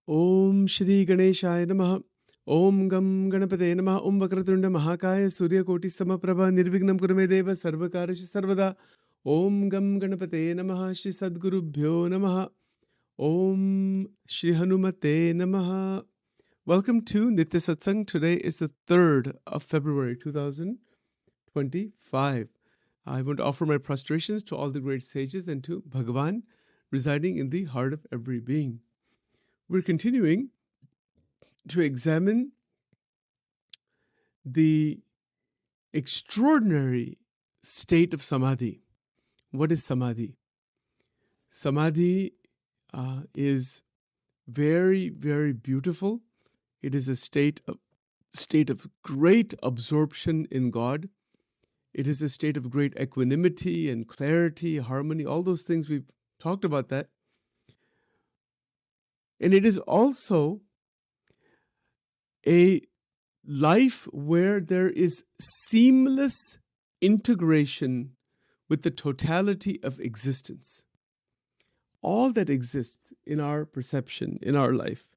Om Shri Ganeshaya Namaha. Om Gam Ganapate Namaha. Om Vakratunda Mahakaya Surya Koti Samaprabha Nirvignam Kurume Deva Sarvakarashi Sarvada. Om Gam Ganapate Namaha. Shri Sadgurubhyo Namaha. Om Shri Hanumate Namaha. Welcome to Nitya Satsang. Today is the 3rd of February 2025. I want to offer my prostrations to all the great sages and to Bhagavan residing in the heart of every being. We're continuing to examine the extraordinary state of Samadhi. What is Samadhi? Samadhi is very, very beautiful. It is a state of great absorption in God. It is a state of great equanimity and clarity, harmony, all those things. We've talked about that. And it is also a life where there is seamless integration with the totality of existence. All that exists in our perception, in our life,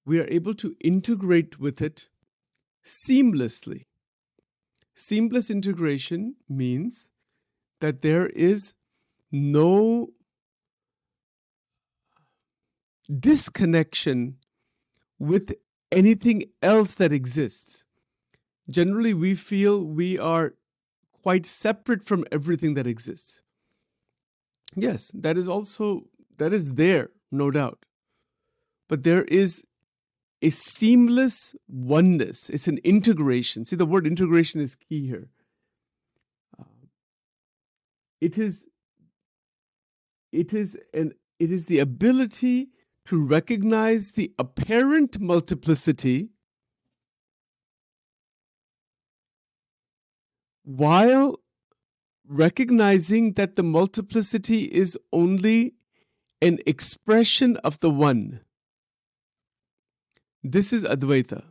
we are able to integrate with it seamlessly. Seamless integration means that there is no disconnection with anything else that exists. Generally, we feel we are quite separate from everything that exists. Yes, that is there, no doubt. But there is a seamless oneness. It's an integration. See, the word integration is key here. It is the ability to recognize the apparent multiplicity while recognizing that the multiplicity is only an expression of the one. This is Advaita.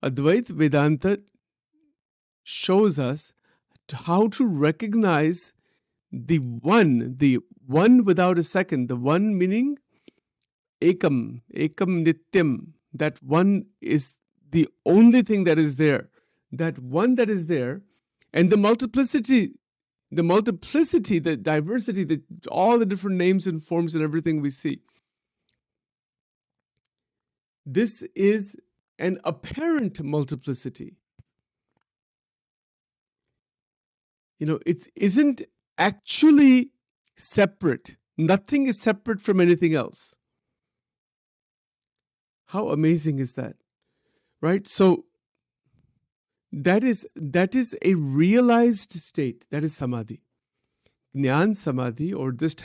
Advaita Vedanta shows us how to recognize the one without a second, the one meaning ekam nityam. That one is the only thing that is there. That one that is there, and the multiplicity, the diversity, all the different names and forms and everything we see. This is an apparent multiplicity. It isn't actually separate. Nothing is separate from anything else. How amazing is that? Right? So that is a realized state. That is Samadhi. Jnana Samadhi, or this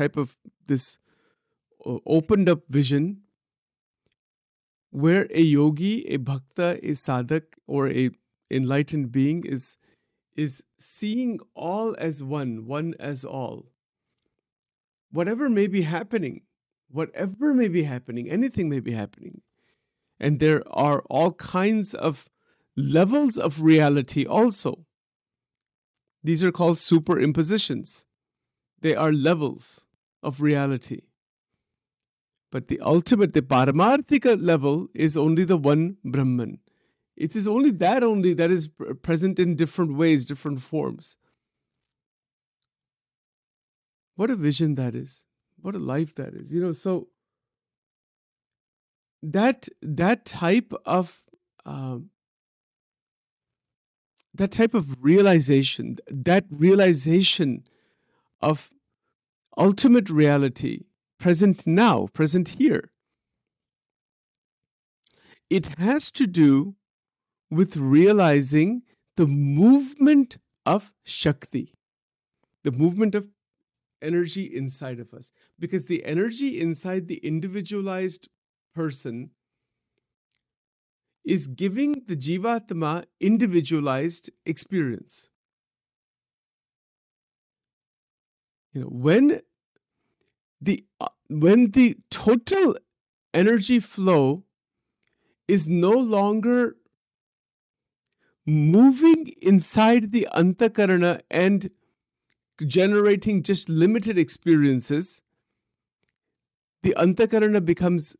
opened up vision, where a yogi, a bhakta, a sadhak, or a enlightened being is seeing all as one as all. Whatever may be happening, anything may be happening. And there are all kinds of levels of reality also. These are called superimpositions. They are levels of reality. But the ultimate, the paramarthika level is only the one Brahman. It is only that is present in different ways, different forms. What a vision that is. What a life that is. So that type of realization, that realization of ultimate reality, present now, present here, it has to do with realizing the movement of Shakti, the movement of energy inside of us. Because the energy inside the individualized person is giving the Jivatma individualized experience. When the total energy flow is no longer moving inside the antakarana and generating just limited experiences, the Antakarana becomes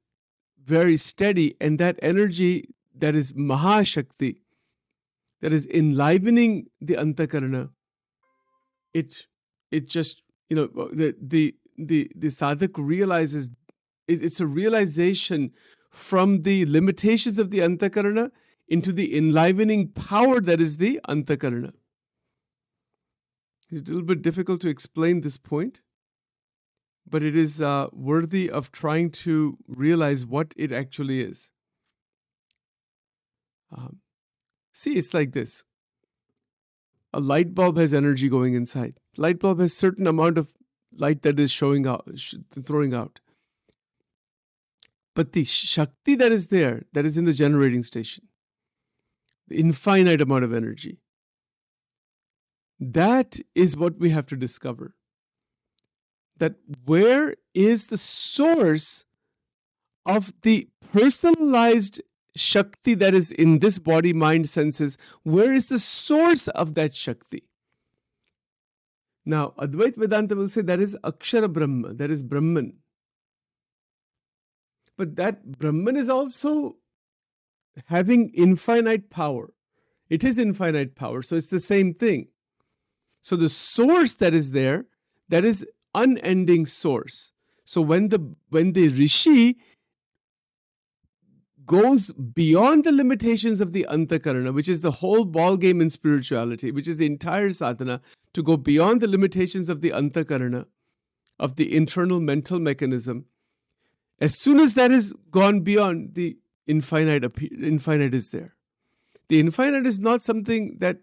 very steady, and that energy that is Mahashakti, that is enlivening the Antakarana, it just, the sadhak realizes it's a realization from the limitations of the Antakarana into the enlivening power that is the Antakarana. It's a little bit difficult to explain this point, but it is worthy of trying to realize what it actually is. See, it's like this. A light bulb has energy going inside. Light bulb has certain amount of light that is throwing out. But the Shakti that is there, that is in the generating station, the infinite amount of energy, that is what we have to discover. That where is the source of the personalized Shakti that is in this body, mind, senses? Where is the source of that Shakti? Now, Advaita Vedanta will say that is Akshara Brahma, that is Brahman. But that Brahman is also having infinite power. It is infinite power, so it's the same thing. So the source that is there, that is unending source. So when the Rishi goes beyond the limitations of the Antakarana, which is the whole ball game in spirituality, which is the entire sadhana, to go beyond the limitations of the Antakarana, of the internal mental mechanism, as soon as that is gone beyond, the infinite is there. The infinite is not something that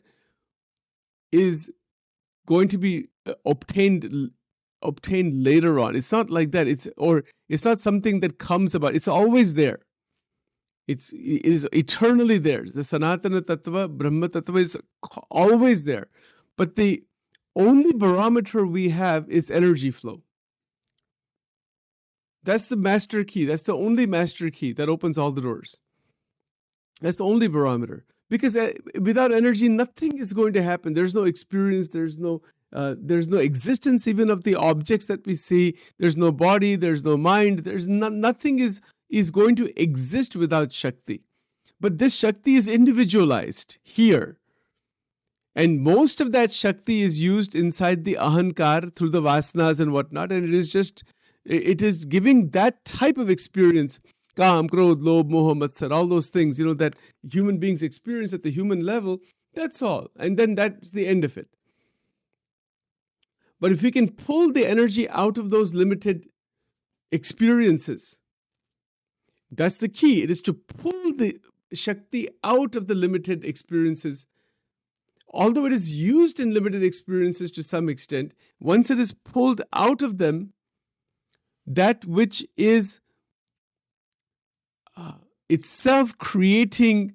is going to be obtained later on. It's not like that. It's not something that comes about. It's always there. It is eternally there. The Sanatana Tattva, Brahma Tattva is always there. But the only barometer we have is energy flow. That's the master key. That's the only master key that opens all the doors. That's the only barometer. Because without energy, nothing is going to happen. There's no experience. There's no existence even of the objects that we see. There's no body. There's no mind. There's nothing is going to exist without Shakti. But this Shakti is individualized here. And most of that Shakti is used inside the Ahankar through the Vasanas and whatnot. And it is giving that type of experience, Kam, Krodh, Lobh, Moha, Matsar, all those things, that human beings experience at the human level. That's all. And then that's the end of it. But if we can pull the energy out of those limited experiences, that's the key. It is to pull the Shakti out of the limited experiences. Although it is used in limited experiences to some extent, once it is pulled out of them, that which is itself creating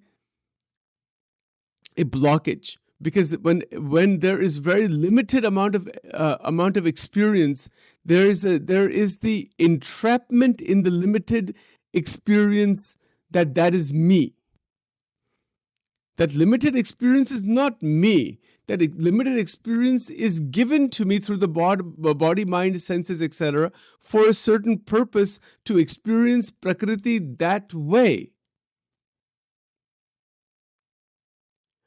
a blockage. Because when there is very limited amount of experience, there is the entrapment in the limited experience that is me. That limited experience is not me. That limited experience is given to me through the body, mind, senses, etc., for a certain purpose, to experience Prakriti that way.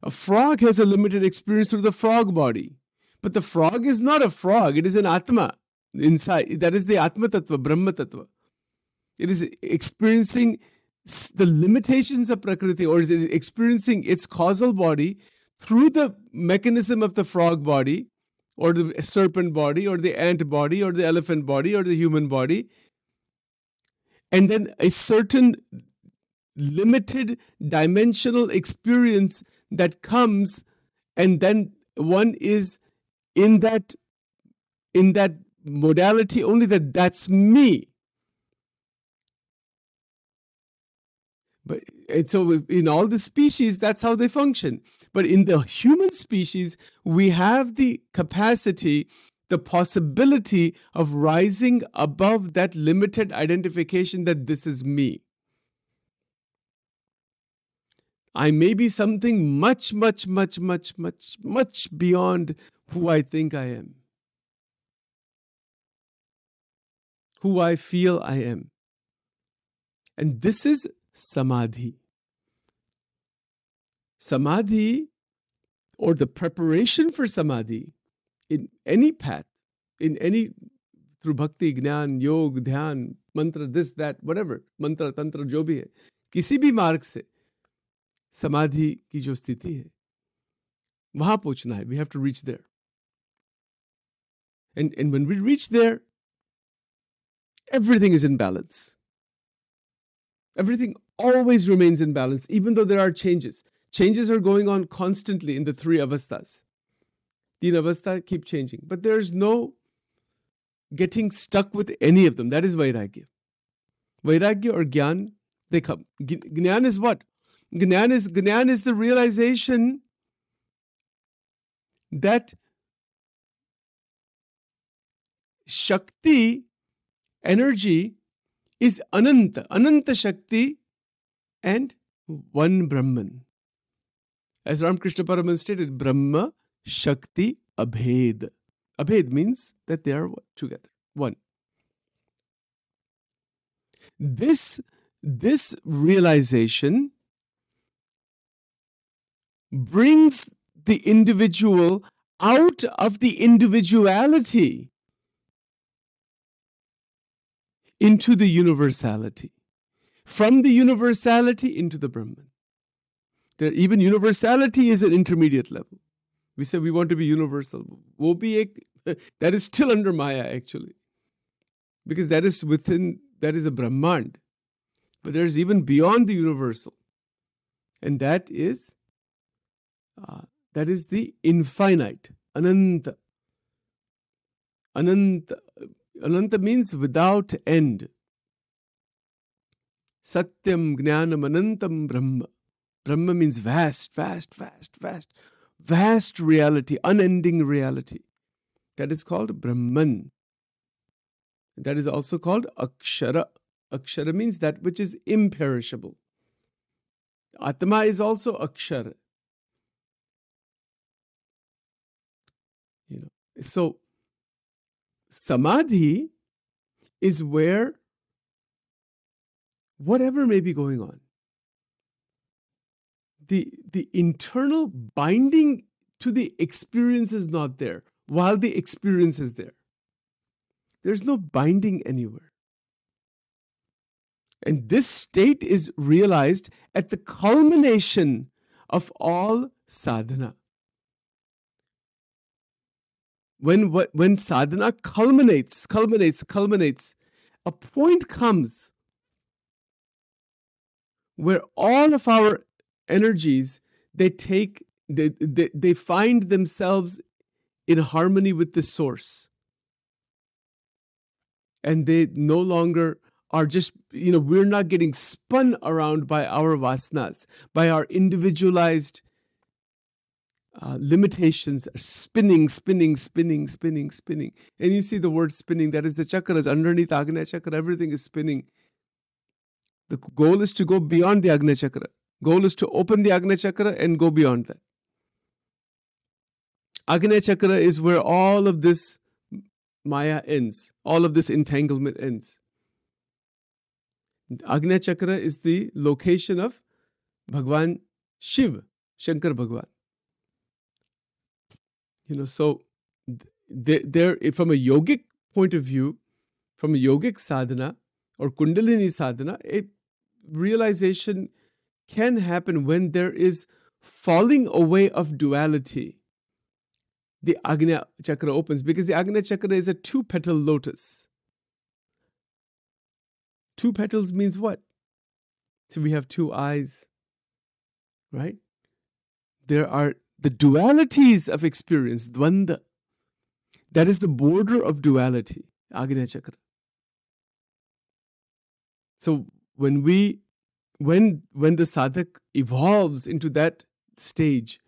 A frog has a limited experience through the frog body. But the frog is not a frog. It is an Atma inside. That is the Atma Tattva, Brahma Tattva. It is experiencing the limitations of Prakriti, or is it experiencing its causal body through the mechanism of the frog body, or the serpent body, or the ant body, or the elephant body, or the human body. And then a certain limited dimensional experience that comes, and then one is in that modality only, that's me. And so in all the species, that's how they function. But in the human species, we have the capacity, the possibility of rising above that limited identification that this is me. I may be something much, much, much, much, much, much beyond who I think I am. who I feel I am. And this is Samadhi. Samadhi, or the preparation for Samadhi, in any path, in any, through bhakti, jnana, yoga, dhyan, mantra, this, that, whatever, mantra, tantra, जो भी है, किसी भी मार्ग से समाधि की जो स्थिति है, वहां पहुंचना है. We have to reach there. And when we reach there, everything is in balance. Everything always remains in balance, even though there are changes. Changes are going on constantly in the three avasthas. Teen avastha keep changing. But there's no getting stuck with any of them. That is vairagya. Vairagya or gyan, they come. Gyan is what? Gyan is the realization that Shakti, energy, is Ananta. Ananta Shakti and one Brahman. As Ramakrishna Paraman stated, Brahma, Shakti, Abhed. Abhed means that they are together, one. This realization brings the individual out of the individuality into the universality. From the universality into the Brahman. There, even universality is an intermediate level. We say we want to be universal. That is still under Maya, actually. Because that is a Brahmand. But there's even beyond the universal. And that is the infinite. Ananta. Ananta. Ananta means without end. Satyam Jnanam Anantam Brahma. Brahma means vast, vast, vast, vast. Vast reality, unending reality. That is called Brahman. That is also called Akshara. Akshara means that which is imperishable. Atma is also Akshara. So Samadhi is where whatever may be going on, the internal binding to the experience is not there, while the experience is there. There's no binding anywhere. And this state is realized at the culmination of all sadhana. When sadhana culminates, a point comes where all of our energies, they find themselves in harmony with the source. And they no longer are just, we're not getting spun around by our vasanas, by our individualized limitations, spinning. And you see the word spinning, that is the chakras underneath Agnya Chakra, everything is spinning. The goal is to go beyond the Agnya Chakra. Goal is to open the Agnya Chakra and go beyond that. Agnya Chakra is where all of this Maya ends. All of this entanglement ends. Agnya Chakra is the location of Bhagwan Shiv, Shankar Bhagwan. So there, from a yogic point of view, from a yogic sadhana or Kundalini sadhana, a realization can happen when there is falling away of duality. The Agnya Chakra opens, because the Agnya Chakra is a 2-petal lotus. 2 petals means what? So we have 2 eyes, right? There are the dualities of experience, dvanda. That is the border of duality, Agnya Chakra. So when the sadhak evolves into that stage,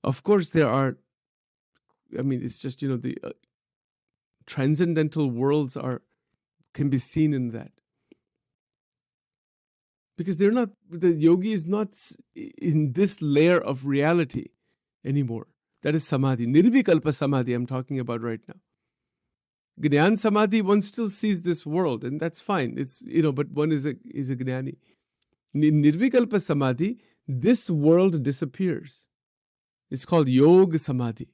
of course there are, it's just, the transcendental worlds can be seen in that. Because the yogi is not in this layer of reality anymore. That is Samadhi. Nirvikalpa Samadhi I'm talking about right now. Gnan Samadhi, one still sees this world, and that's fine. It's, but one is a Gnani. Nirvikalpa Samadhi, this world disappears. It's called Yoga Samadhi.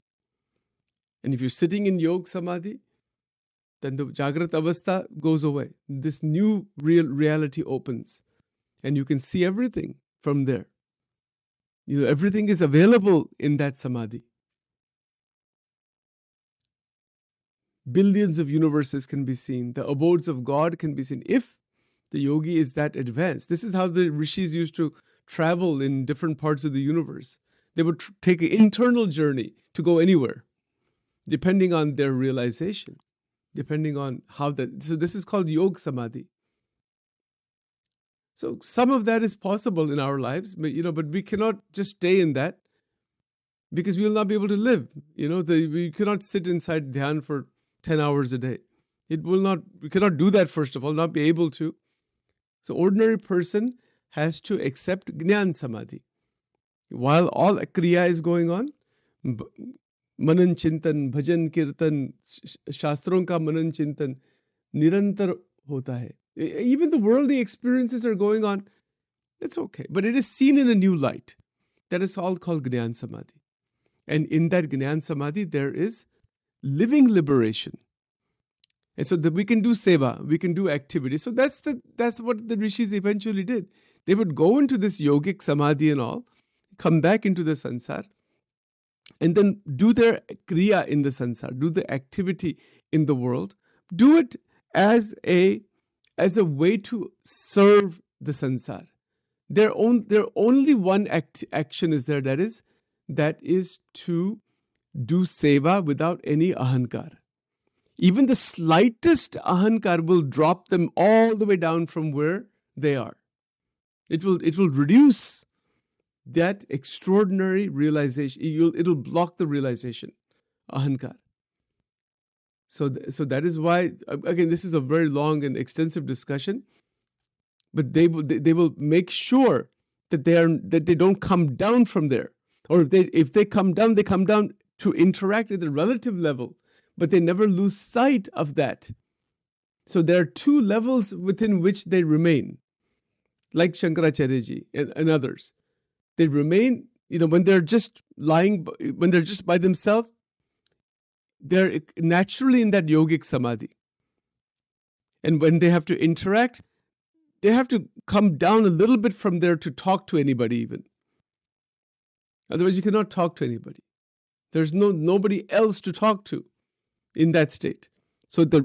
And if you're sitting in Yoga Samadhi, then the Jagrat Avastha goes away. This new reality opens. And you can see everything from there. Everything is available in that Samadhi. Billions of universes can be seen. The abodes of God can be seen. If the yogi is that advanced. This is how the rishis used to travel in different parts of the universe. They would take an internal journey to go anywhere, depending on their realization, depending on how that. So this is called Yoga Samadhi. So some of that is possible in our lives, but we cannot just stay in that because we will not be able to live. We cannot sit inside dhyan for 10 hours a day. We cannot do that, first of all, not be able to. So ordinary person has to accept Gnan Samadhi. While all Kriya is going on, Manan Chintan, Bhajan Kirtan, Shastron ka Manan Chintan, Nirantar hota hai. Even the worldly experiences are going on, it's okay. But it is seen in a new light. That is all called Gnan Samadhi. And in that Gnan Samadhi, there is living liberation. And so that we can do seva, we can do activity. So that's what the rishis eventually did. They would go into this yogic samadhi and all, come back into the sansar, and then do their kriya in the sansar, do the activity in the world, do it as a way to serve the sansar. Their only one action is there, that is to do seva without any ahankar. Even the slightest ahankar will drop them all the way down from where they are. It will reduce that extraordinary realization. It'll block the realization, ahankar. So that is why, again, this is a very long and extensive discussion, but they will make sure that they don't come down from there, or if they come down, they come down to interact at the relative level. But they never lose sight of that. So there are two levels within which they remain, like Shankaracharya ji and others. They remain, when they're just when they're just by themselves, they're naturally in that yogic samadhi. And when they have to interact, they have to come down a little bit from there to talk to anybody even. Otherwise, you cannot talk to anybody. There's nobody else to talk to in that state. So the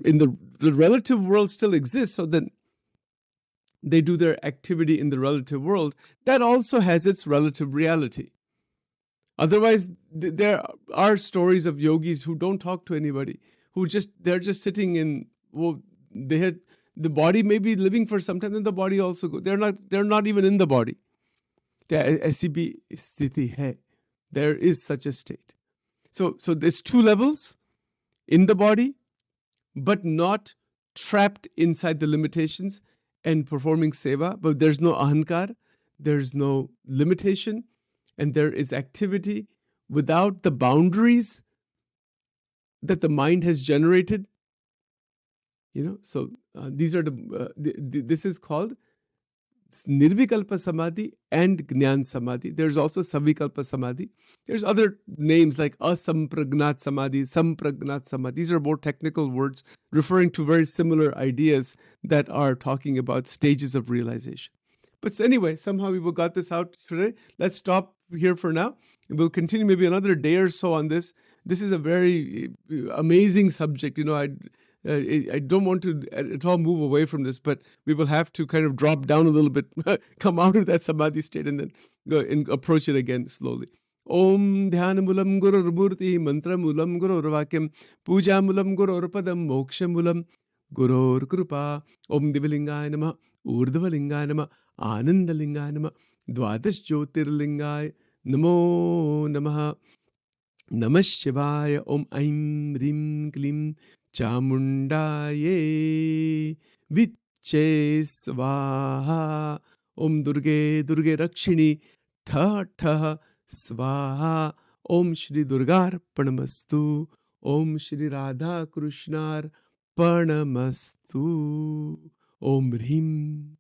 relative world still exists, so then they do their activity in the relative world. That also has its relative reality. Otherwise, there are stories of yogis who don't talk to anybody, they're just sitting in, the body may be living for some time, and the body also goes. They're not even in the body. Aisi bhi sthiti hai. There is such a state. So there's two levels. In the body, but not trapped inside the limitations and performing seva. But there's no ahankar, there's no limitation, and there is activity without the boundaries that the mind has generated. So these are this is called Nirvikalpa Samadhi and Gnan Samadhi. There's also Savikalpa Samadhi. There's other names like Asampragnat Samadhi, Sampragnat Samadhi. These are more technical words referring to very similar ideas that are talking about stages of realization. But anyway, somehow we got this out today. Let's stop here for now. We'll continue maybe another day or so on this. This is a very amazing subject. I don't want to at all move away from this, but we will have to kind of drop down a little bit, come out of that samadhi state, and then go and approach it again slowly. Om Dhyanamulam Gurur Murti Mantramulam Gurur Vakyam Pujamulam Gurur Padam Mokshamulam Gurur Krupa Om Divalingaya Nama Urdhvalingaya Nama Anandalingaya Nama Dvadas Jyotirlingaya Namo Namaha Namah Shivaya Om Aim Rim Klim Chamundaye Viche Swaha Om Durge Rakshini Tha Swaha Om Shri Durgar Panamastu Om Shri Radha Krishnar Arpanamastu. Om Hrim.